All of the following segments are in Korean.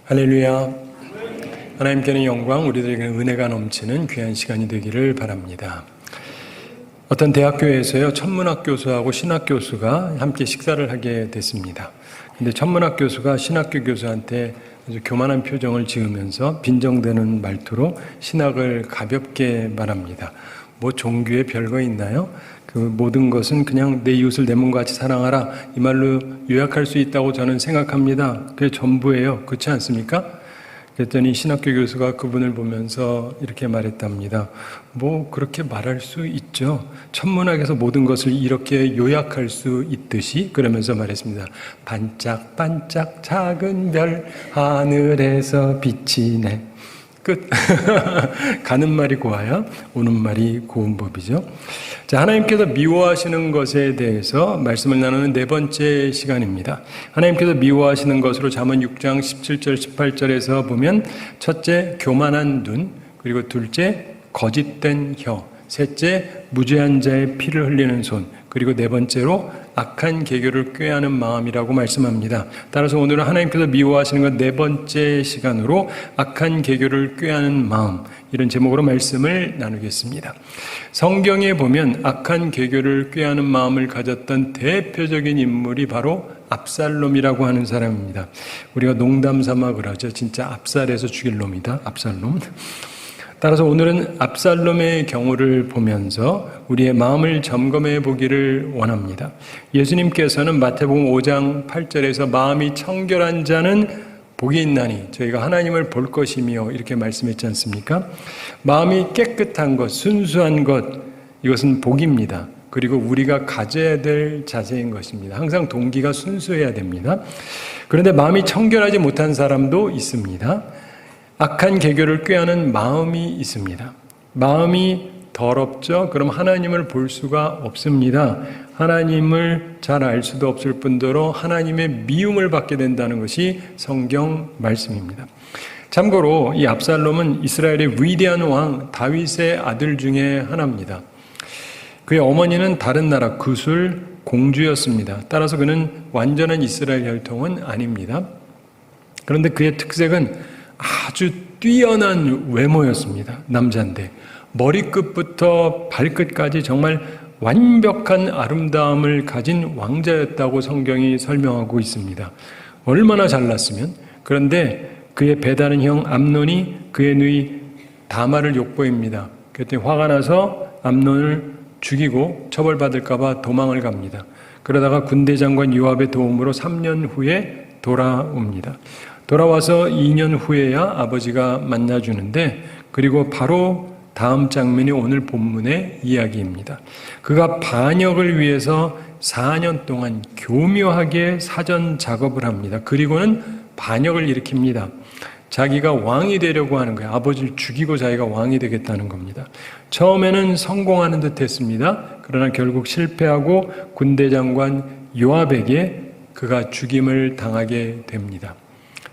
할렐루야. 하나님께는 영광, 우리들에게는 은혜가 넘치는 귀한 시간이 되기를 바랍니다. 어떤 대학교에서요, 천문학 교수하고 신학 교수가 함께 식사를 하게 됐습니다. 근데 천문학 교수가 신학교 교수한테 아주 교만한 표정을 지으면서 빈정대는 말투로 신학을 가볍게 말합니다. 뭐 종교에 별거 있나요? 그 모든 것은 그냥 내 이웃을 내 몸과 같이 사랑하라, 이 말로 요약할 수 있다고 저는 생각합니다. 그게 전부예요. 그렇지 않습니까? 그랬더니 신학교 교수가 그분을 보면서 이렇게 말했답니다. 뭐 그렇게 말할 수 있죠. 천문학에서 모든 것을 이렇게 요약할 수 있듯이, 그러면서 말했습니다. 반짝반짝 작은 별 하늘에서 비치네. 끝. 가는 말이 고와야 오는 말이 고운 법이죠. 자, 하나님께서 미워하시는 것에 대해서 말씀을 나누는 네 번째 시간입니다. 하나님께서 미워하시는 것으로 잠언 6장 17절 18절에서 보면, 첫째 교만한 눈, 그리고 둘째 거짓된 혀, 셋째 무죄한 자의 피를 흘리는 손, 그리고 네 번째로 악한 계교를 꾀하는 마음이라고 말씀합니다. 따라서 오늘은 하나님께서 미워하시는 것 네 번째 시간으로 악한 계교를 꾀하는 마음, 이런 제목으로 말씀을 나누겠습니다. 성경에 보면 악한 계교를 꾀하는 마음을 가졌던 대표적인 인물이 바로 압살롬이라고 하는 사람입니다. 우리가 농담 삼아 그러죠. 진짜 압살해서 죽일 놈이다. 압살롬. 따라서 오늘은 압살롬의 경우를 보면서 우리의 마음을 점검해 보기를 원합니다. 예수님께서는 마태복음 5장 8절에서 마음이 청결한 자는 복이 있나니 저희가 하나님을 볼 것이며, 이렇게 말씀했지 않습니까? 마음이 깨끗한 것, 순수한 것, 이것은 복입니다. 그리고 우리가 가져야 될 자세인 것입니다. 항상 동기가 순수해야 됩니다. 그런데 마음이 청결하지 못한 사람도 있습니다. 악한 계교를 꾀하는 마음이 있습니다. 마음이 더럽죠? 그럼 하나님을 볼 수가 없습니다. 하나님을 잘 알 수도 없을 뿐더러 하나님의 미움을 받게 된다는 것이 성경 말씀입니다. 참고로 이 압살롬은 이스라엘의 위대한 왕 다윗의 아들 중에 하나입니다. 그의 어머니는 다른 나라 구술 공주였습니다. 따라서 그는 완전한 이스라엘 혈통은 아닙니다. 그런데 그의 특색은 아주 뛰어난 외모였습니다. 남자인데 머리끝부터 발끝까지 정말 완벽한 아름다움을 가진 왕자였다고 성경이 설명하고 있습니다. 얼마나 잘났으면. 그런데 그의 배다른 형 암논이 그의 누이 다말을 욕보입니다. 그랬더니 화가 나서 암논을 죽이고 처벌받을까 봐 도망을 갑니다. 그러다가 군대 장관 요압의 도움으로 3년 후에 돌아옵니다. 돌아와서 2년 후에야 아버지가 만나주는데, 그리고 바로 다음 장면이 오늘 본문의 이야기입니다. 그가 반역을 위해서 4년 동안 교묘하게 사전 작업을 합니다. 그리고는 반역을 일으킵니다. 자기가 왕이 되려고 하는 거예요. 아버지를 죽이고 자기가 왕이 되겠다는 겁니다. 처음에는 성공하는 듯 했습니다. 그러나 결국 실패하고 군대 장관 요압에게 그가 죽임을 당하게 됩니다.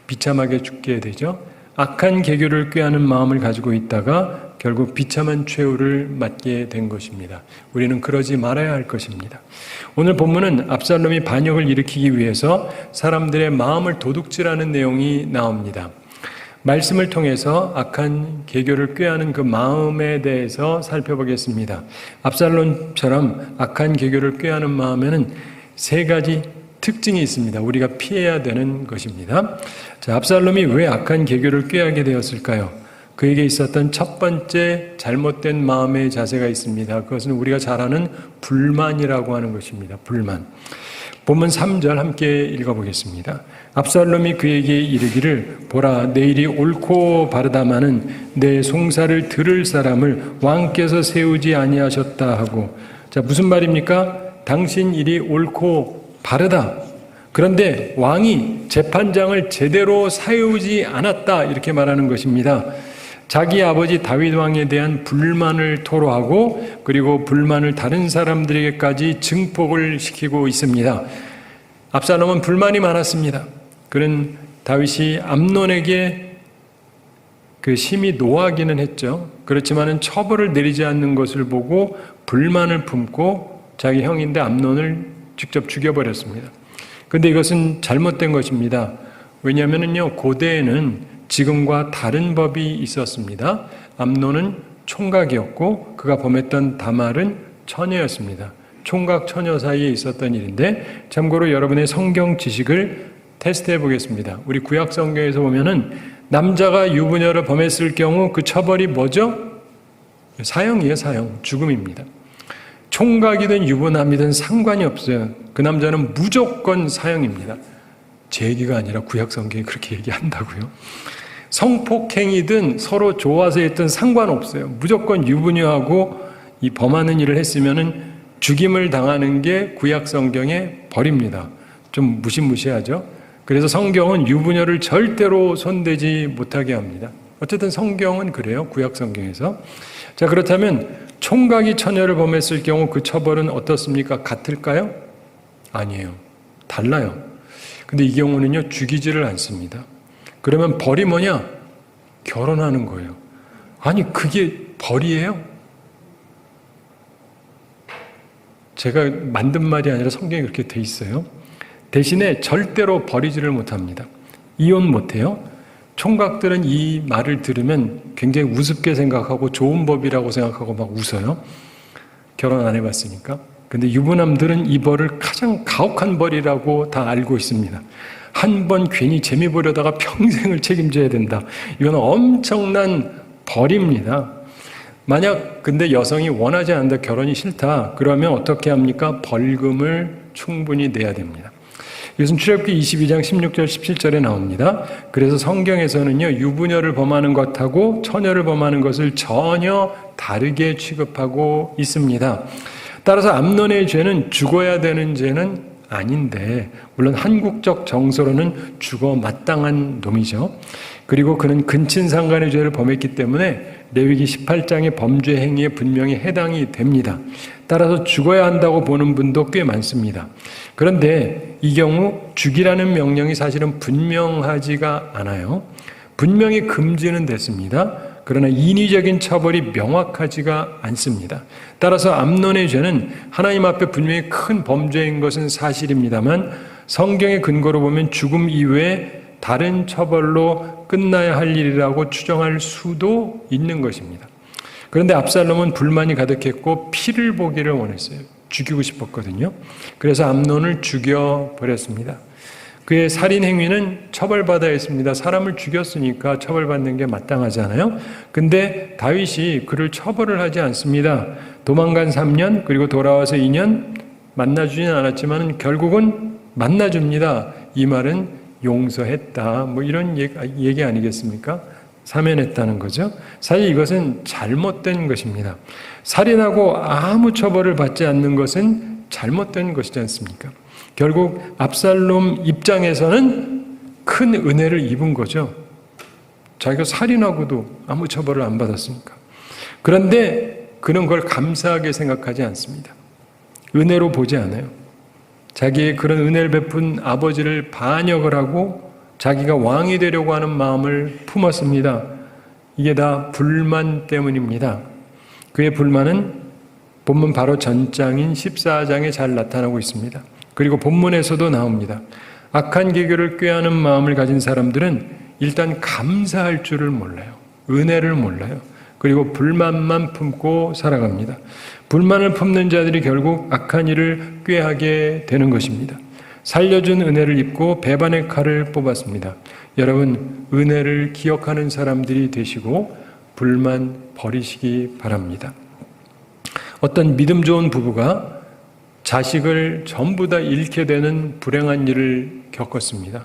비참하게 죽게 되죠. 악한 계교를 꾀하는 마음을 가지고 있다가 결국 비참한 최후를 맞게 된 것입니다. 우리는 그러지 말아야 할 것입니다. 오늘 본문은 압살롬이 반역을 일으키기 위해서 사람들의 마음을 도둑질하는 내용이 나옵니다. 말씀을 통해서 악한 계교를 꾀하는 그 마음에 대해서 살펴보겠습니다. 압살롬처럼 악한 계교를 꾀하는 마음에는 세 가지 특징이 있습니다. 우리가 피해야 되는 것입니다. 자, 압살롬이 왜 악한 계교를 꾀하게 되었을까요? 그에게 있었던 첫 번째 잘못된 마음의 자세가 있습니다. 그것은 우리가 잘 아는 불만이라고 하는 것입니다. 불만. 본문 3절 함께 읽어보겠습니다. 압살롬이 그에게 이르기를, 보라, 내 일이 옳고 바르다마는 내 송사를 들을 사람을 왕께서 세우지 아니하셨다 하고. 자, 무슨 말입니까? 당신 일이 옳고 바르다. 그런데 왕이 재판장을 제대로 세우지 않았다, 이렇게 말하는 것입니다. 자기 아버지 다윗 왕에 대한 불만을 토로하고, 그리고 불만을 다른 사람들에게까지 증폭을 시키고 있습니다. 압살롬은 불만이 많았습니다. 그는 다윗이 암논에게 심히 노하기는 했죠. 그렇지만은 처벌을 내리지 않는 것을 보고 불만을 품고 자기 형인데 암논을 직접 죽여버렸습니다. 그런데 이것은 잘못된 것입니다. 왜냐하면요, 고대에는 지금과 다른 법이 있었습니다. 암논은 총각이었고 그가 범했던 다말은 처녀였습니다. 총각 처녀 사이에 있었던 일인데, 참고로 여러분의 성경 지식을 테스트해 보겠습니다. 우리 구약 성경에서 보면은 남자가 유부녀를 범했을 경우 그 처벌이 뭐죠? 사형이에요, 사형. 죽음입니다. 총각이든 유부남이든 상관이 없어요. 그 남자는 무조건 사형입니다. 제 얘기가 아니라 구약 성경이 그렇게 얘기한다고요. 성폭행이든 서로 좋아서 했든 상관없어요. 무조건 유부녀하고 이 범하는 일을 했으면은 죽임을 당하는 게 구약 성경의 벌입니다. 좀 무시무시하죠? 그래서 성경은 유부녀를 절대로 손대지 못하게 합니다. 어쨌든 성경은 그래요. 구약 성경에서. 자, 그렇다면 총각이 처녀를 범했을 경우 그 처벌은 어떻습니까? 같을까요? 아니에요. 달라요. 근데 이 경우는요, 죽이지를 않습니다. 그러면 벌이 뭐냐? 결혼하는 거예요. 아니, 그게 벌이에요? 제가 만든 말이 아니라 성경에 그렇게 돼 있어요. 대신에 절대로 버리지를 못합니다. 이혼 못해요. 총각들은 이 말을 들으면 굉장히 우습게 생각하고 좋은 법이라고 생각하고 막 웃어요. 결혼 안 해봤으니까. 근데 유부남들은 이 벌을 가장 가혹한 벌이라고 다 알고 있습니다. 한 번 괜히 재미 보려다가 평생을 책임져야 된다. 이건 엄청난 벌입니다. 만약 근데 여성이 원하지 않는다, 결혼이 싫다, 그러면 어떻게 합니까? 벌금을 충분히 내야 됩니다. 이것은 출애굽기 22장 16절 17절에 나옵니다. 그래서 성경에서는요, 유부녀를 범하는 것하고 처녀를 범하는 것을 전혀 다르게 취급하고 있습니다. 따라서 암논의 죄는 죽어야 되는 죄는 아닌데, 물론 한국적 정서로는 죽어 마땅한 놈이죠. 그리고 그는 근친상간의 죄를 범했기 때문에 레위기 18장의 범죄 행위에 분명히 해당이 됩니다. 따라서 죽어야 한다고 보는 분도 꽤 많습니다. 그런데 이 경우 죽이라는 명령이 사실은 분명하지가 않아요. 분명히 금지는 됐습니다. 그러나 인위적인 처벌이 명확하지가 않습니다. 따라서 암논의 죄는 하나님 앞에 분명히 큰 범죄인 것은 사실입니다만, 성경의 근거로 보면 죽음 이외에 다른 처벌로 끝나야 할 일이라고 추정할 수도 있는 것입니다. 그런데 압살롬은 불만이 가득했고 피를 보기를 원했어요. 죽이고 싶었거든요. 그래서 암논을 죽여버렸습니다. 그의 살인 행위는 처벌받아야 했습니다. 사람을 죽였으니까 처벌받는 게 마땅하잖아요. 근데 다윗이 그를 처벌을 하지 않습니다. 도망간 3년, 그리고 돌아와서 2년 만나주진 않았지만 결국은 만나줍니다. 이 말은 용서했다, 뭐 이런 얘기 아니겠습니까? 사면했다는 거죠. 사실 이것은 잘못된 것입니다. 살인하고 아무 처벌을 받지 않는 것은 잘못된 것이지 않습니까? 결국 압살롬 입장에서는 큰 은혜를 입은 거죠. 자기가 살인하고도 아무 처벌을 안 받았으니까. 그런데 그는 그걸 감사하게 생각하지 않습니다. 은혜로 보지 않아요. 자기의 그런 은혜를 베푼 아버지를 반역을 하고 자기가 왕이 되려고 하는 마음을 품었습니다. 이게 다 불만 때문입니다. 그의 불만은 본문 바로 전장인 14장에 잘 나타나고 있습니다. 그리고 본문에서도 나옵니다. 악한 계교를 꾀하는 마음을 가진 사람들은 일단 감사할 줄을 몰라요. 은혜를 몰라요. 그리고 불만만 품고 살아갑니다. 불만을 품는 자들이 결국 악한 일을 꾀하게 되는 것입니다. 살려준 은혜를 입고 배반의 칼을 뽑았습니다. 여러분, 은혜를 기억하는 사람들이 되시고 불만 버리시기 바랍니다. 어떤 믿음 좋은 부부가 자식을 전부 다 잃게 되는 불행한 일을 겪었습니다.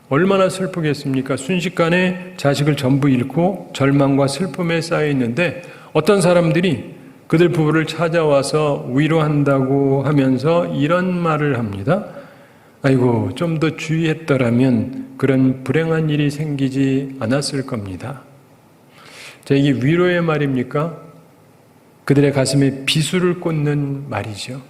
얼마나 슬프겠습니까? 순식간에 자식을 전부 잃고 절망과 슬픔에 쌓여 있는데 어떤 사람들이 그들 부부를 찾아와서 위로한다고 하면서 이런 말을 합니다. 아이고, 좀 더 주의했더라면 그런 불행한 일이 생기지 않았을 겁니다. 자, 이게 위로의 말입니까? 그들의 가슴에 비수를 꽂는 말이죠.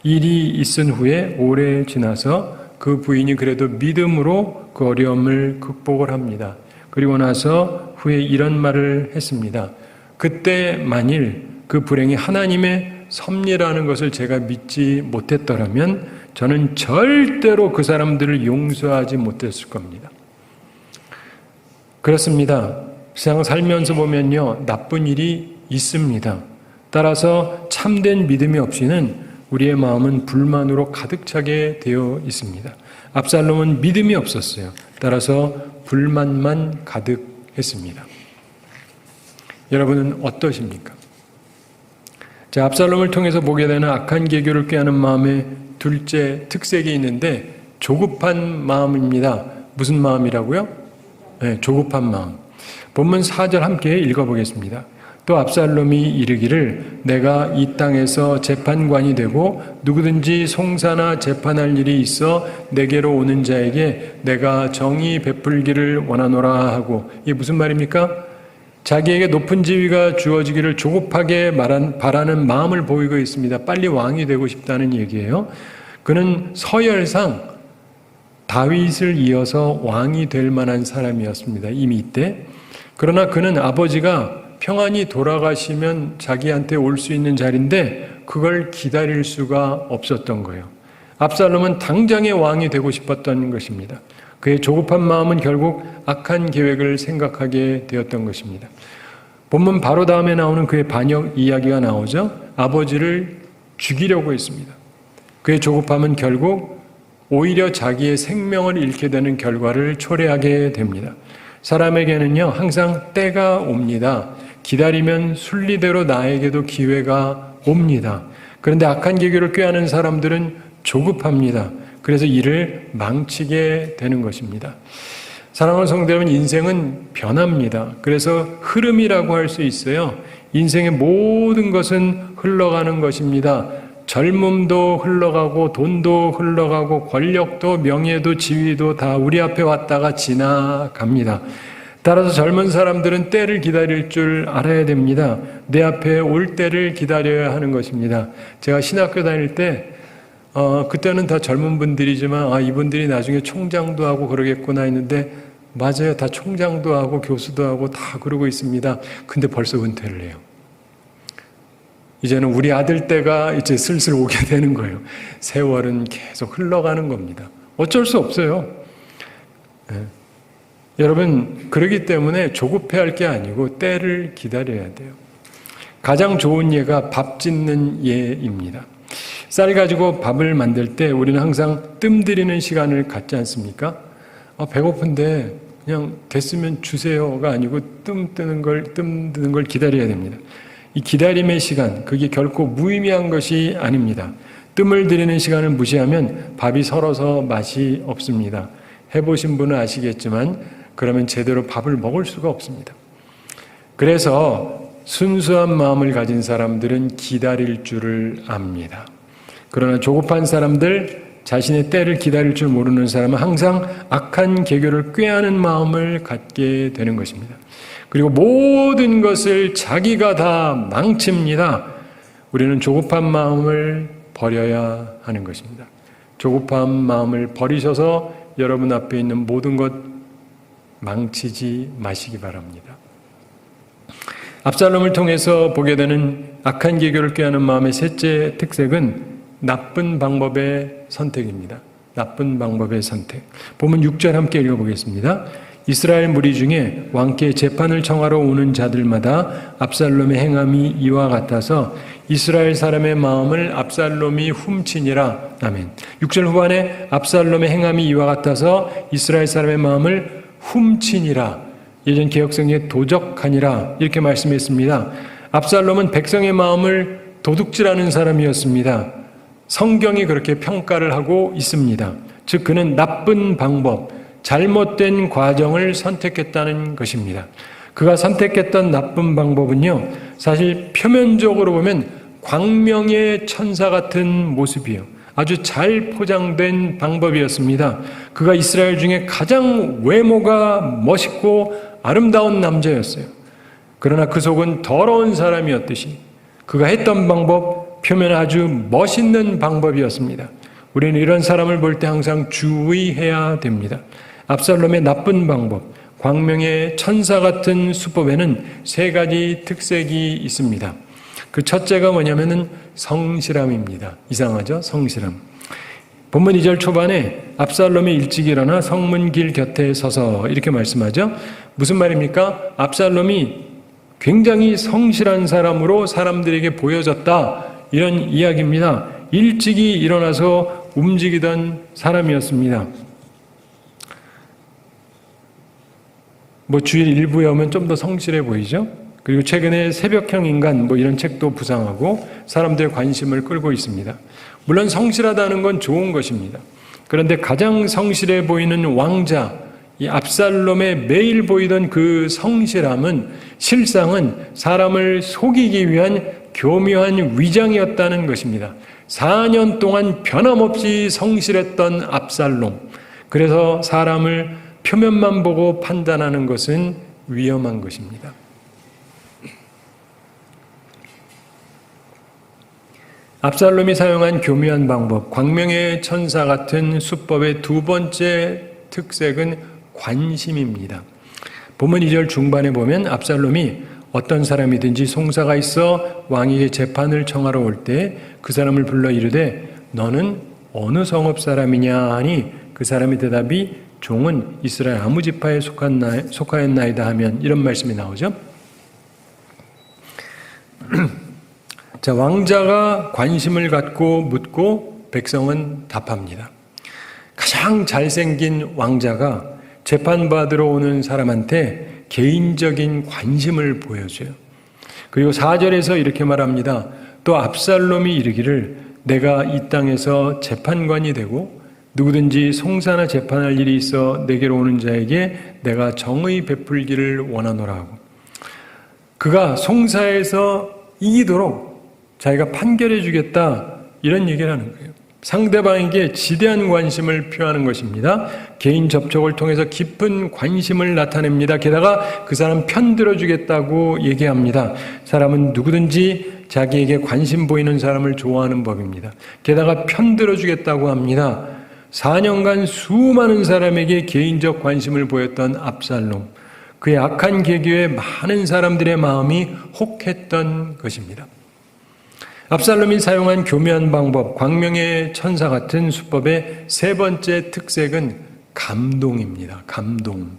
일이 있은 후에 오래 지나서 그 부인이 그래도 믿음으로 그 어려움을 극복을 합니다. 그리고 나서 후에 이런 말을 했습니다. 그때 만일 그 불행이 하나님의 섭리라는 것을 제가 믿지 못했더라면 저는 절대로 그 사람들을 용서하지 못했을 겁니다. 그렇습니다. 세상 살면서 보면요, 나쁜 일이 있습니다. 따라서 참된 믿음이 없이는 우리의 마음은 불만으로 가득 차게 되어 있습니다. 압살롬은 믿음이 없었어요. 따라서 불만만 가득했습니다. 여러분은 어떠십니까? 자, 압살롬을 통해서 보게 되는 악한 계교를 꾀하는 마음의 둘째 특색이 있는데 조급한 마음입니다. 무슨 마음이라고요? 네, 조급한 마음. 본문 4절 함께 읽어보겠습니다. 또 압살롬이 이르기를 내가 이 땅에서 재판관이 되고 누구든지 송사나 재판할 일이 있어 내게로 오는 자에게 내가 정의 베풀기를 원하노라 하고, 이게 무슨 말입니까? 자기에게 높은 지위가 주어지기를 조급하게 바라는 마음을 보이고 있습니다. 빨리 왕이 되고 싶다는 얘기예요. 그는 서열상 다윗을 이어서 왕이 될 만한 사람이었습니다. 이미 이때. 그러나 그는 아버지가 평안히 돌아가시면 자기한테 올 수 있는 자리인데 그걸 기다릴 수가 없었던 거예요. 압살롬은 당장에 왕이 되고 싶었던 것입니다. 그의 조급한 마음은 결국 악한 계획을 생각하게 되었던 것입니다. 본문 바로 다음에 나오는 그의 반역 이야기가 나오죠. 아버지를 죽이려고 했습니다. 그의 조급함은 결국 오히려 자기의 생명을 잃게 되는 결과를 초래하게 됩니다. 사람에게는요, 항상 때가 옵니다. 기다리면 순리대로 나에게도 기회가 옵니다. 그런데 악한 계교를 꾀하는 사람들은 조급합니다. 그래서 일을 망치게 되는 것입니다. 사랑하는 성도 여러분, 인생은 변합니다. 그래서 흐름이라고 할 수 있어요. 인생의 모든 것은 흘러가는 것입니다. 젊음도 흘러가고 돈도 흘러가고 권력도 명예도 지위도 다 우리 앞에 왔다가 지나갑니다. 따라서 젊은 사람들은 때를 기다릴 줄 알아야 됩니다. 내 앞에 올 때를 기다려야 하는 것입니다. 제가 신학교 다닐 때 그때는 다 젊은 분들이지만 이분들이 나중에 총장도 하고 그러겠구나 했는데 맞아요. 다 총장도 하고 교수도 하고 다 그러고 있습니다. 근데 벌써 은퇴를 해요. 이제는 우리 아들 때가 이제 슬슬 오게 되는 거예요. 세월은 계속 흘러가는 겁니다. 어쩔 수 없어요. 네. 여러분, 그러기 때문에 조급해할 게 아니고 때를 기다려야 돼요. 가장 좋은 예가 밥 짓는 예입니다. 쌀 가지고 밥을 만들 때 우리는 항상 뜸 들이는 시간을 갖지 않습니까? 배고픈데 그냥 됐으면 주세요가 아니고 뜸 드는 걸 기다려야 됩니다. 이 기다림의 시간, 그게 결코 무의미한 것이 아닙니다. 뜸을 들이는 시간을 무시하면 밥이 설어서 맛이 없습니다. 해보신 분은 아시겠지만 그러면 제대로 밥을 먹을 수가 없습니다. 그래서 순수한 마음을 가진 사람들은 기다릴 줄을 압니다. 그러나 조급한 사람들, 자신의 때를 기다릴 줄 모르는 사람은 항상 악한 계교를 꾀하는 마음을 갖게 되는 것입니다. 그리고 모든 것을 자기가 다 망칩니다. 우리는 조급한 마음을 버려야 하는 것입니다. 조급한 마음을 버리셔서 여러분 앞에 있는 모든 것 망치지 마시기 바랍니다. 압살롬을 통해서 보게 되는 악한 계교를 꾀하는 마음의 셋째 특색은 나쁜 방법의 선택입니다. 나쁜 방법의 선택. 본문 6절 함께 읽어보겠습니다. 이스라엘 무리 중에 왕께 재판을 청하러 오는 자들마다 압살롬의 행함이 이와 같아서 이스라엘 사람의 마음을 압살롬이 훔치니라. 아멘. 6절 후반에 압살롬의 행함이 이와 같아서 이스라엘 사람의 마음을 훔치니라. 예전 개역성에 도적하니라 이렇게 말씀했습니다. 압살롬은 백성의 마음을 도둑질하는 사람이었습니다. 성경이 그렇게 평가를 하고 있습니다. 즉 그는 나쁜 방법, 잘못된 과정을 선택했다는 것입니다. 그가 선택했던 나쁜 방법은요, 사실 표면적으로 보면 광명의 천사 같은 모습이에요. 아주 잘 포장된 방법이었습니다. 그가 이스라엘 중에 가장 외모가 멋있고 아름다운 남자였어요. 그러나 그 속은 더러운 사람이었듯이 그가 했던 방법, 표면 아주 멋있는 방법이었습니다. 우리는 이런 사람을 볼 때 항상 주의해야 됩니다. 압살롬의 나쁜 방법, 광명의 천사 같은 수법에는 세 가지 특색이 있습니다. 그 첫째가 뭐냐면은 성실함입니다. 이상하죠? 성실함. 본문 2절 초반에 압살롬이 일찍 일어나 성문길 곁에 서서 이렇게 말씀하죠. 무슨 말입니까? 압살롬이 굉장히 성실한 사람으로 사람들에게 보여졌다, 이런 이야기입니다. 일찍이 일어나서 움직이던 사람이었습니다. 주일 일부에 오면 좀 더 성실해 보이죠? 그리고 최근에 새벽형 인간 이런 책도 부상하고 사람들의 관심을 끌고 있습니다. 물론 성실하다는 건 좋은 것입니다. 그런데 가장 성실해 보이는 왕자, 이 압살롬의 매일 보이던 그 성실함은 실상은 사람을 속이기 위한 교묘한 위장이었다는 것입니다. 4년 동안 변함없이 성실했던 압살롬. 그래서 사람을 표면만 보고 판단하는 것은 위험한 것입니다. 압살롬이 사용한 교묘한 방법, 광명의 천사 같은 수법의 두 번째 특색은 관심입니다. 본문 2절 중반에 보면 압살롬이 어떤 사람이든지 송사가 있어 왕에게 재판을 청하러 올 때 그 사람을 불러 이르되 너는 어느 성읍 사람이냐 하니 그 사람의 대답이 종은 이스라엘 아무 지파에 속하였나이다 하면 이런 말씀이 나오죠. 자, 왕자가 관심을 갖고 묻고 백성은 답합니다. 가장 잘생긴 왕자가 재판받으러 오는 사람한테 개인적인 관심을 보여줘요. 그리고 4절에서 이렇게 말합니다. 또 압살롬이 이르기를 내가 이 땅에서 재판관이 되고 누구든지 송사나 재판할 일이 있어 내게로 오는 자에게 내가 정의 베풀기를 원하노라 하고, 그가 송사에서 이기도록 자기가 판결해 주겠다, 이런 얘기를 하는 거예요. 상대방에게 지대한 관심을 표하는 것입니다. 개인 접촉을 통해서 깊은 관심을 나타냅니다. 게다가 그 사람 편들어 주겠다고 얘기합니다. 사람은 누구든지 자기에게 관심 보이는 사람을 좋아하는 법입니다. 게다가 편들어 주겠다고 합니다. 4년간 수많은 사람에게 개인적 관심을 보였던 압살롬, 그의 악한 계교에 많은 사람들의 마음이 혹했던 것입니다. 압살롬이 사용한 교묘한 방법, 광명의 천사 같은 수법의 세 번째 특색은 감동입니다. 감동.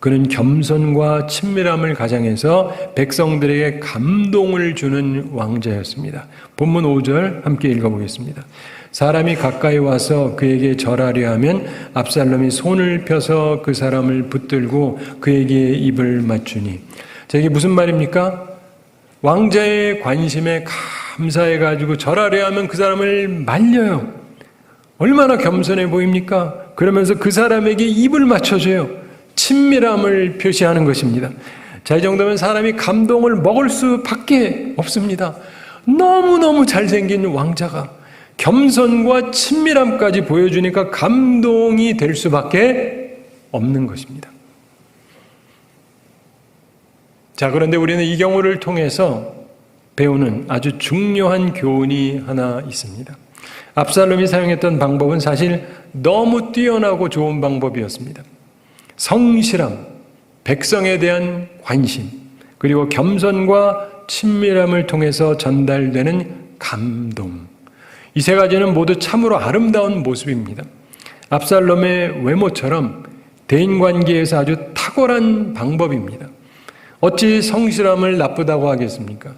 그는 겸손과 친밀함을 가장해서 백성들에게 감동을 주는 왕자였습니다. 본문 5절 함께 읽어보겠습니다. 사람이 가까이 와서 그에게 절하려 하면 압살롬이 손을 펴서 그 사람을 붙들고 그에게 입을 맞추니. 자, 이게 무슨 말입니까? 왕자의 관심에 감사해가지고 절하려 하면 그 사람을 말려요. 얼마나 겸손해 보입니까? 그러면서 그 사람에게 입을 맞춰줘요. 친밀함을 표시하는 것입니다. 자, 이 정도면 사람이 감동을 먹을 수밖에 없습니다. 너무너무 잘생긴 왕자가 겸손과 친밀함까지 보여주니까 감동이 될 수밖에 없는 것입니다. 자, 그런데 우리는 이 경우를 통해서 배우는 아주 중요한 교훈이 하나 있습니다. 압살롬이 사용했던 방법은 사실 너무 뛰어나고 좋은 방법이었습니다. 성실함, 백성에 대한 관심, 그리고 겸손과 친밀함을 통해서 전달되는 감동. 이 세 가지는 모두 참으로 아름다운 모습입니다. 압살롬의 외모처럼 대인관계에서 아주 탁월한 방법입니다. 어찌 성실함을 나쁘다고 하겠습니까?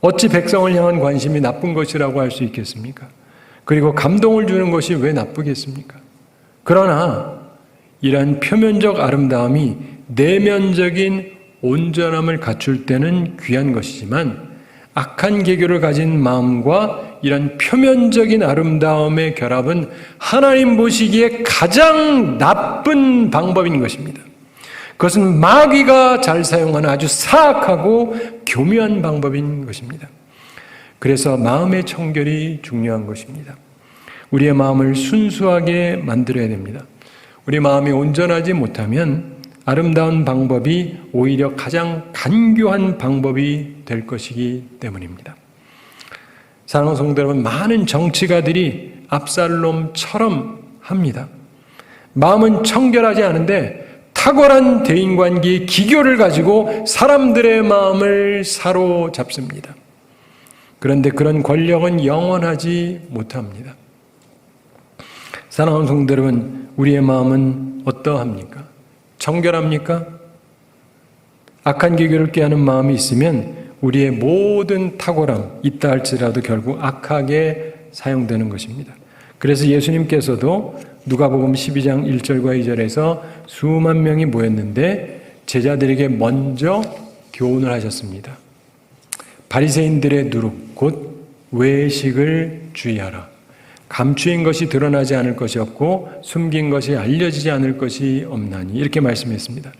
어찌 백성을 향한 관심이 나쁜 것이라고 할 수 있겠습니까? 그리고 감동을 주는 것이 왜 나쁘겠습니까? 그러나 이러한 표면적 아름다움이 내면적인 온전함을 갖출 때는 귀한 것이지만 악한 계교를 가진 마음과 이런 표면적인 아름다움의 결합은 하나님 보시기에 가장 나쁜 방법인 것입니다. 그것은 마귀가 잘 사용하는 아주 사악하고 교묘한 방법인 것입니다. 그래서 마음의 청결이 중요한 것입니다. 우리의 마음을 순수하게 만들어야 됩니다. 우리 마음이 온전하지 못하면 아름다운 방법이 오히려 가장 간교한 방법이 될 것이기 때문입니다. 사랑하는 성도 여러분, 많은 정치가들이 압살롬처럼 합니다. 마음은 청결하지 않은데 탁월한 대인관계의 기교를 가지고 사람들의 마음을 사로잡습니다. 그런데 그런 권력은 영원하지 못합니다. 사랑하는 성도 여러분, 우리의 마음은 어떠합니까? 정결합니까? 악한 기교를 꾀하는 마음이 있으면 우리의 모든 탁월함 있다 할지라도 결국 악하게 사용되는 것입니다. 그래서 예수님께서도 누가복음 12장 1절과 2절에서 수만 명이 모였는데 제자들에게 먼저 교훈을 하셨습니다. 바리새인들의 누룩 곧 외식을 주의하라. 감추인 것이 드러나지 않을 것이 없고 숨긴 것이 알려지지 않을 것이 없나니, 이렇게 말씀했습니다.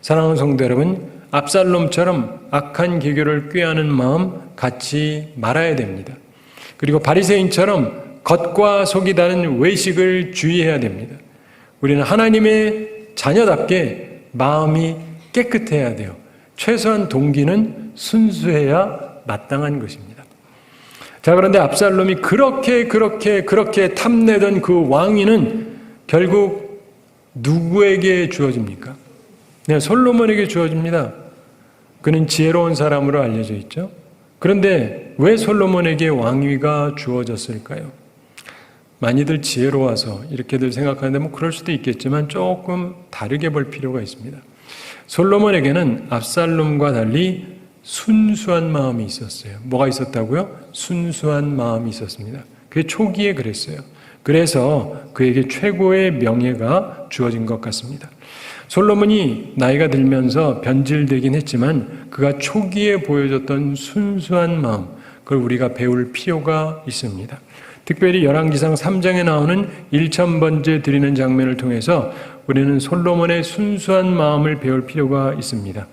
사랑하는 성도 여러분, 압살롬처럼 악한 기교를 꾀하는 마음 갖지 말아야 됩니다. 그리고 바리새인처럼 겉과 속이 다른 외식을 주의해야 됩니다. 우리는 하나님의 자녀답게 마음이 깨끗해야 돼요. 최소한 동기는 순수해야 마땅한 것입니다. 자, 그런데 압살롬이 그렇게 탐내던 그 왕위는 결국 누구에게 주어집니까? 네, 솔로몬에게 주어집니다. 그는 지혜로운 사람으로 알려져 있죠. 그런데 왜 솔로몬에게 왕위가 주어졌을까요? 많이들 지혜로워서 이렇게들 생각하는데 뭐 그럴 수도 있겠지만 조금 다르게 볼 필요가 있습니다. 솔로몬에게는 압살롬과 달리 순수한 마음이 있었어요. 뭐가 있었다고요? 순수한 마음이 있었습니다. 그게 초기에 그랬어요. 그래서 그에게 최고의 명예가 주어진 것 같습니다. 솔로몬이 나이가 들면서 변질되긴 했지만 그가 초기에 보여줬던 순수한 마음, 그걸 우리가 배울 필요가 있습니다. 특별히 열왕기상 3장에 나오는 1000번제 드리는 장면을 통해서 우리는 솔로몬의 순수한 마음을 배울 필요가 있습니다.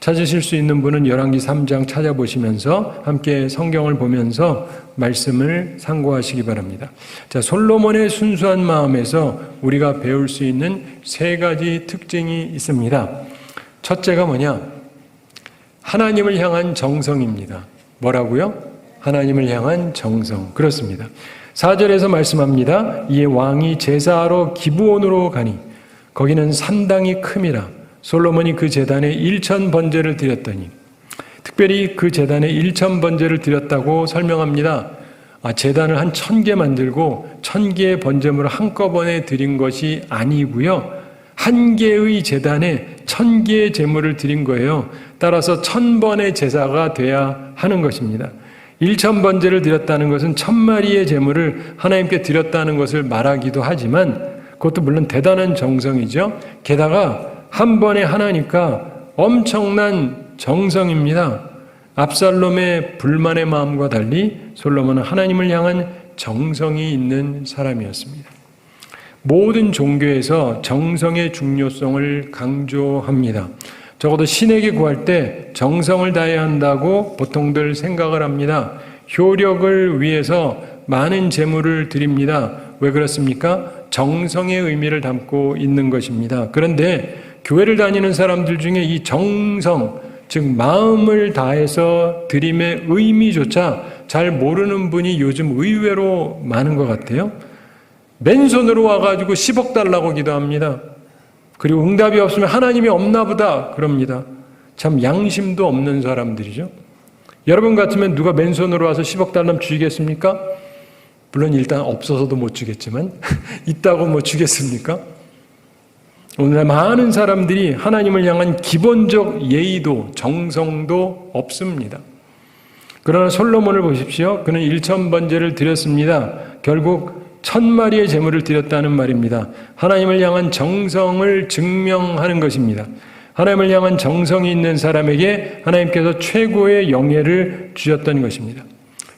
찾으실 수 있는 분은 열왕기 3장 찾아보시면서 함께 성경을 보면서 말씀을 상고하시기 바랍니다. 자, 솔로몬의 순수한 마음에서 우리가 배울 수 있는 3가지 특징이 있습니다. 첫째가 뭐냐? 하나님을 향한 정성입니다. 뭐라고요? 하나님을 향한 정성. 그렇습니다. 4절에서 말씀합니다. 이에 왕이 제사하러 기브온으로 가니 거기는 산당이 큼이라. 솔로몬이 그 제단에 1000번제를 드렸더니, 특별히 그 제단에 1000번제를 드렸다고 설명합니다. 제단을 한 1000개 만들고 1000개의 번제물을 한꺼번에 드린 것이 아니고요. 한 개의 제단에 1000개의 제물을 드린 거예요. 따라서 1000번의 제사가 돼야 하는 것입니다. 1000번제를 드렸다는 것은 1000마리의 제물을 하나님께 드렸다는 것을 말하기도 하지만 그것도 물론 대단한 정성이죠. 게다가 한 번에 하나니까 엄청난 정성입니다. 압살롬의 불만의 마음과 달리 솔로몬은 하나님을 향한 정성이 있는 사람이었습니다. 모든 종교에서 정성의 중요성을 강조합니다. 적어도 신에게 구할 때 정성을 다해야 한다고 보통들 생각을 합니다. 효력을 위해서 많은 제물을 드립니다. 왜 그렇습니까? 정성의 의미를 담고 있는 것입니다. 그런데 교회를 다니는 사람들 중에 이 정성, 즉 마음을 다해서 드림의 의미조차 잘 모르는 분이 요즘 의외로 많은 것 같아요. 맨손으로 와가지고 10억 달라고 기도합니다. 그리고 응답이 없으면 하나님이 없나 보다 그럽니다. 참 양심도 없는 사람들이죠. 여러분 같으면 누가 맨손으로 와서 10억 달라면 주시겠습니까? 물론 일단 없어서도 못 주겠지만 있다고 뭐 주겠습니까? 오늘날 많은 사람들이 하나님을 향한 기본적 예의도 정성도 없습니다. 그러나 솔로몬을 보십시오. 그는 1000번제를 드렸습니다. 결국 1000마리의 제물을 드렸다는 말입니다. 하나님을 향한 정성을 증명하는 것입니다. 하나님을 향한 정성이 있는 사람에게 하나님께서 최고의 영예를 주셨던 것입니다.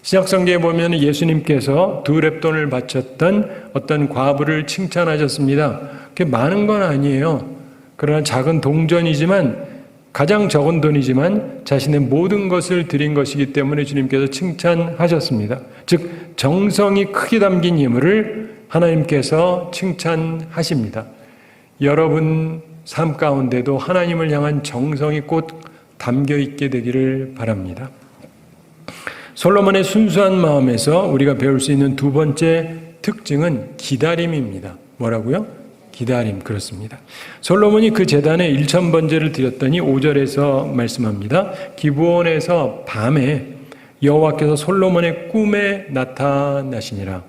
신약성경에 보면 예수님께서 2렙돈을 바쳤던 어떤 과부를 칭찬하셨습니다. 그게 많은 건 아니에요. 그러나 작은 동전이지만, 가장 적은 돈이지만 자신의 모든 것을 드린 것이기 때문에 주님께서 칭찬하셨습니다. 즉 정성이 크게 담긴 예물을 하나님께서 칭찬하십니다. 여러분 삶 가운데도 하나님을 향한 정성이 꼭 담겨 있게 되기를 바랍니다. 솔로몬의 순수한 마음에서 우리가 배울 수 있는 2번째 특징은 기다림입니다. 뭐라고요? 기다림. 그렇습니다. 솔로몬이 그 제단에 1000번제를 드렸더니 5절에서 말씀합니다. 기브온에서 밤에 여호와께서 솔로몬의 꿈에 나타나시니라.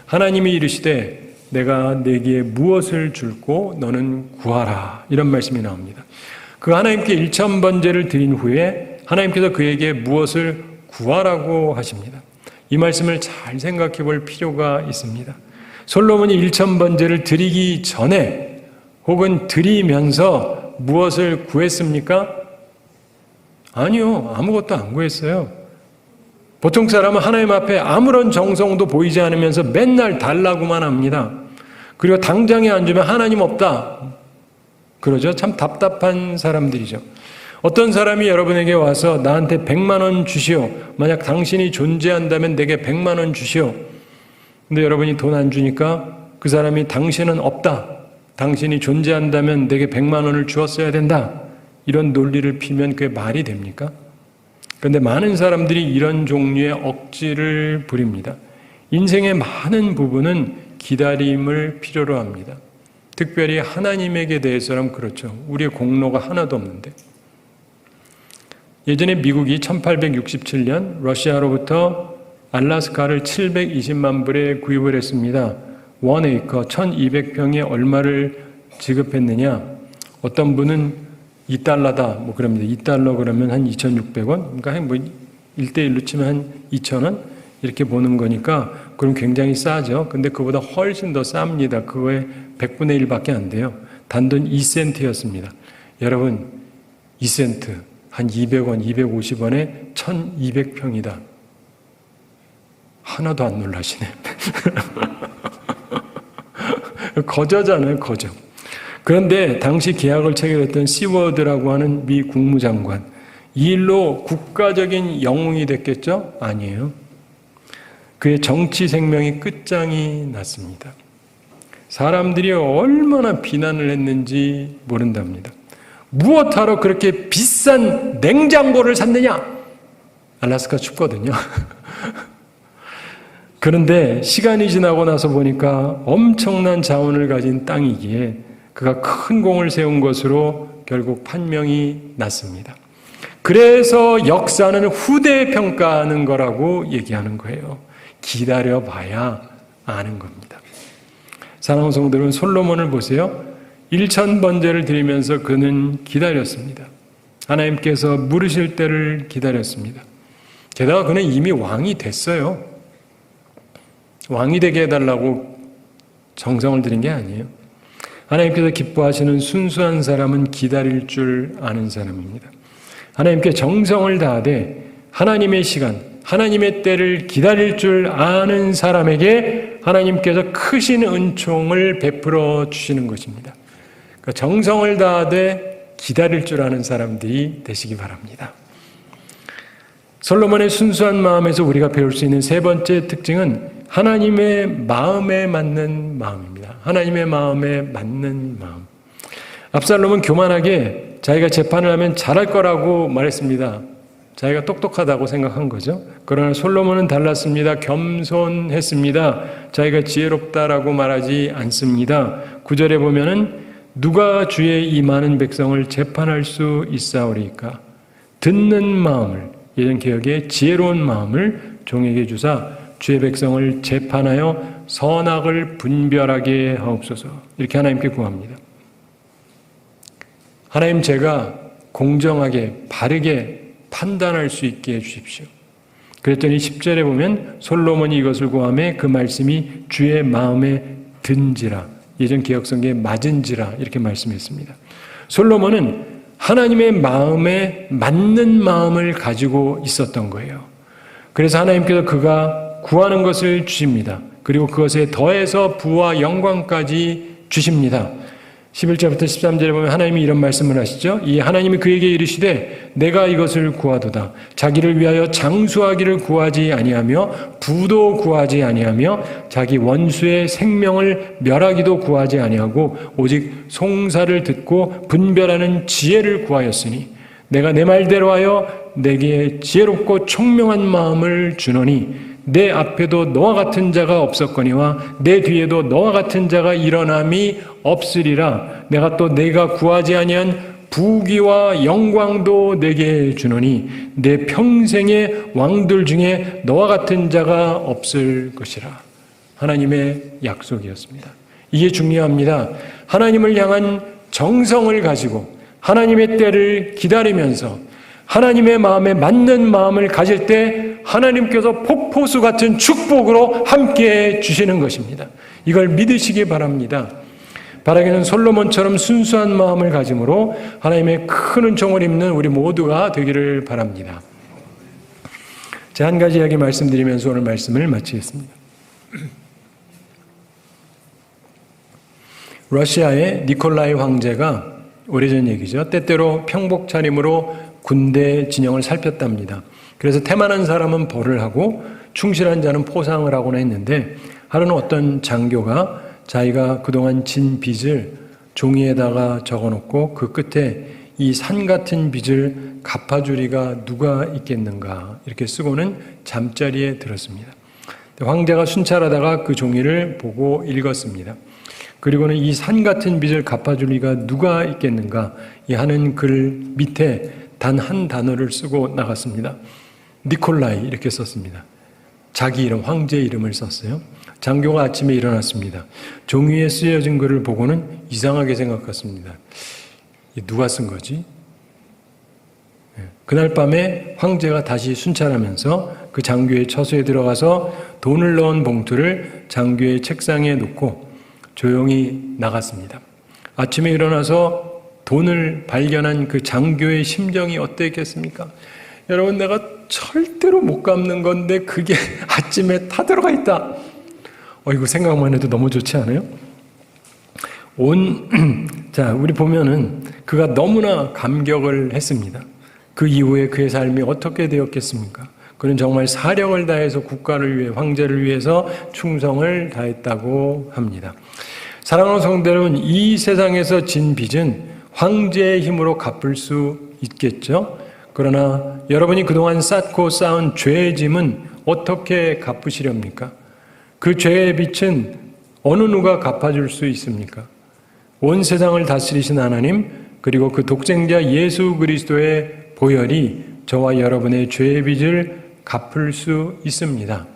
하나님이 이르시되 내가 내게 무엇을 줄고 너는 구하라. 이런 말씀이 나옵니다. 그 하나님께 1000번제를 드린 후에 하나님께서 그에게 무엇을 구하라고 하십니다. 이 말씀을 잘 생각해 볼 필요가 있습니다. 솔로몬이 1000번제를 드리기 전에 혹은 드리면서 무엇을 구했습니까? 아니요. 아무것도 안 구했어요. 보통 사람은 하나님 앞에 아무런 정성도 보이지 않으면서 맨날 달라고만 합니다. 그리고 당장에 안 주면 하나님 없다. 그러죠. 참 답답한 사람들이죠. 어떤 사람이 여러분에게 와서 나한테 100만 원 주시오. 만약 당신이 존재한다면 내게 100만 원 주시오. 근데 여러분이 돈 안 주니까 그 사람이 당신은 없다. 당신이 존재한다면 내게 100만 원을 주었어야 된다. 이런 논리를 피면 그게 말이 됩니까? 그런데 많은 사람들이 이런 종류의 억지를 부립니다. 인생의 많은 부분은 기다림을 필요로 합니다. 특별히 하나님에게 대해서는 그렇죠. 우리의 공로가 하나도 없는데. 예전에 미국이 1867년 러시아로부터 알래스카를 720만 불에 구입을 했습니다. 1에이커 1200평에 얼마를 지급했느냐? 어떤 분은 2달러다 뭐 그럽니다. 2달러 그러면 한 2,600원? 그러니까 뭐 1대1로 치면 한 2,000원? 이렇게 보는 거니까 그럼 굉장히 싸죠. 근데 그보다 훨씬 더 쌉니다. 그거의 100분의 1밖에 안 돼요. 단돈 2센트였습니다. 여러분 2센트 한 200원, 250원에 1200평이다. 하나도 안 놀라시네. 거저잖아요, 거저. 그런데 당시 계약을 체결했던 시워드라고 하는 미 국무장관, 이 일로 국가적인 영웅이 됐겠죠? 아니에요. 그의 정치 생명이 끝장이 났습니다. 사람들이 얼마나 비난을 했는지 모른답니다. 무엇하러 그렇게 비싼 냉장고를 샀느냐? 알래스카 춥거든요. 그런데 시간이 지나고 나서 보니까 엄청난 자원을 가진 땅이기에 그가 큰 공을 세운 것으로 결국 판명이 났습니다. 그래서 역사는 후대 평가하는 거라고 얘기하는 거예요. 기다려봐야 아는 겁니다. 사랑하는 성도들은 솔로몬을 보세요. 1000번제를 드리면서 그는 기다렸습니다. 하나님께서 물으실 때를 기다렸습니다. 게다가 그는 이미 왕이 됐어요. 왕이 되게 해달라고 정성을 들인 게 아니에요. 하나님께서 기뻐하시는 순수한 사람은 기다릴 줄 아는 사람입니다. 하나님께 정성을 다하되 하나님의 시간, 하나님의 때를 기다릴 줄 아는 사람에게 하나님께서 크신 은총을 베풀어 주시는 것입니다. 그러니까 정성을 다하되 기다릴 줄 아는 사람들이 되시기 바랍니다. 솔로몬의 순수한 마음에서 우리가 배울 수 있는 세 번째 특징은 하나님의 마음에 맞는 마음입니다. 하나님의 마음에 맞는 마음. 압살롬은 교만하게 자기가 재판을 하면 잘할 거라고 말했습니다. 자기가 똑똑하다고 생각한 거죠. 그러나 솔로몬은 달랐습니다. 겸손했습니다. 자기가 지혜롭다라고 말하지 않습니다. 9절에 보면은 누가 주의 이 많은 백성을 재판할 수 있사오리까? 듣는 마음을, 예전 개혁에 지혜로운 마음을 종에게 주사 주의 백성을 재판하여 선악을 분별하게 하옵소서. 이렇게 하나님께 구합니다. 하나님, 제가 공정하게 바르게 판단할 수 있게 해주십시오. 그랬더니 10절에 보면 솔로몬이 이것을 구하매 그 말씀이 주의 마음에 든지라, 예전 개혁성경에 맞은지라 이렇게 말씀했습니다. 솔로몬은 하나님의 마음에 맞는 마음을 가지고 있었던 거예요. 그래서 하나님께서 그가 구하는 것을 주십니다. 그리고 그것에 더해서 부와 영광까지 주십니다. 11절부터 13절에 보면 하나님이 이런 말씀을 하시죠. 이 하나님이 그에게 이르시되 내가 이것을 구하도다. 자기를 위하여 장수하기를 구하지 아니하며 부도 구하지 아니하며 자기 원수의 생명을 멸하기도 구하지 아니하고 오직 송사를 듣고 분별하는 지혜를 구하였으니 내가 내 말대로 하여 내게 지혜롭고 총명한 마음을 주노니 내 앞에도 너와 같은 자가 없었거니와 내 뒤에도 너와 같은 자가 일어남이 없으리라. 내가 또 내가 구하지 아니한 부귀와 영광도 내게 주노니 내 평생의 왕들 중에 너와 같은 자가 없을 것이라. 하나님의 약속이었습니다. 이게 중요합니다. 하나님을 향한 정성을 가지고 하나님의 때를 기다리면서 하나님의 마음에 맞는 마음을 가질 때 하나님께서 폭포수 같은 축복으로 함께해 주시는 것입니다. 이걸 믿으시기 바랍니다. 바라기는 솔로몬처럼 순수한 마음을 가짐으로 하나님의 큰 은총을 입는 우리 모두가 되기를 바랍니다. 제가 한 가지 이야기 말씀드리면서 오늘 말씀을 마치겠습니다. 러시아의 니콜라이 황제가 오래전 얘기죠. 때때로 평복 차림으로 군대 진영을 살폈답니다. 그래서 태만한 사람은 벌을 하고 충실한 자는 포상을 하곤 했는데 하루는 어떤 장교가 자기가 그동안 진 빚을 종이에다가 적어놓고 그 끝에 이 산 같은 빚을 갚아주리가 누가 있겠는가 이렇게 쓰고는 잠자리에 들었습니다. 황제가 순찰하다가 그 종이를 보고 읽었습니다. 그리고는 이 산 같은 빚을 갚아줄 리가 누가 있겠는가 이 하는 글 밑에 단 한 단어를 쓰고 나갔습니다. 니콜라이 이렇게 썼습니다. 자기 이름, 황제 이름을 썼어요. 장교가 아침에 일어났습니다. 종이에 쓰여진 글을 보고는 이상하게 생각했습니다. 누가 쓴 거지? 그날 밤에 황제가 다시 순찰하면서 그 장교의 처소에 들어가서 돈을 넣은 봉투를 장교의 책상에 놓고 조용히 나갔습니다. 아침에 일어나서 돈을 발견한 그 장교의 심정이 어땠겠습니까? 여러분, 내가 절대로 못 갚는 건데 그게 아침에 다 들어가 있다. 이거 생각만 해도 너무 좋지 않아요? 자, 우리 보면은 그가 너무나 감격을 했습니다. 그 이후에 그의 삶이 어떻게 되었겠습니까? 그는 정말 사력을 다해서 국가를 위해, 황제를 위해서 충성을 다했다고 합니다. 사랑하는 성도 여러분, 이 세상에서 진 빚은 황제의 힘으로 갚을 수 있겠죠? 그러나 여러분이 그동안 쌓고 쌓은 죄의 짐은 어떻게 갚으시렵니까? 그 죄의 빚은 어느 누가 갚아줄 수 있습니까? 온 세상을 다스리신 하나님, 그리고 그 독생자 예수 그리스도의 보혈이 저와 여러분의 죄의 빚을 갚을 수 있습니다.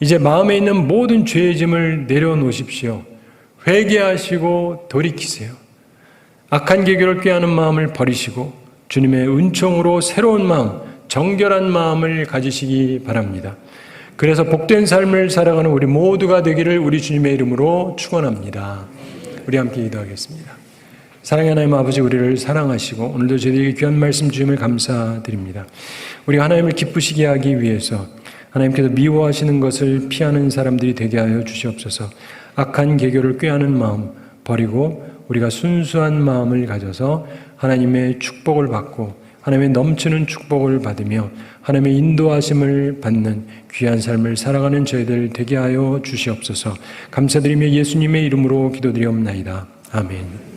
이제 마음에 있는 모든 죄의 짐을 내려놓으십시오. 회개하시고 돌이키세요. 악한 계교를 꾀하는 마음을 버리시고 주님의 은총으로 새로운 마음, 정결한 마음을 가지시기 바랍니다. 그래서 복된 삶을 살아가는 우리 모두가 되기를 우리 주님의 이름으로 축원합니다. 우리 함께 기도하겠습니다. 사랑의 하나님 아버지, 우리를 사랑하시고 오늘도 저희에게 귀한 말씀 주심을 감사드립니다. 우리 하나님을 기쁘시게 하기 위해서 하나님께서 미워하시는 것을 피하는 사람들이 되게 하여 주시옵소서. 악한 계교를 꾀하는 마음 버리고 우리가 순수한 마음을 가져서 하나님의 축복을 받고 하나님의 넘치는 축복을 받으며 하나님의 인도하심을 받는 귀한 삶을 살아가는 저희들 되게 하여 주시옵소서. 감사드리며 예수님의 이름으로 기도드리옵나이다. 아멘.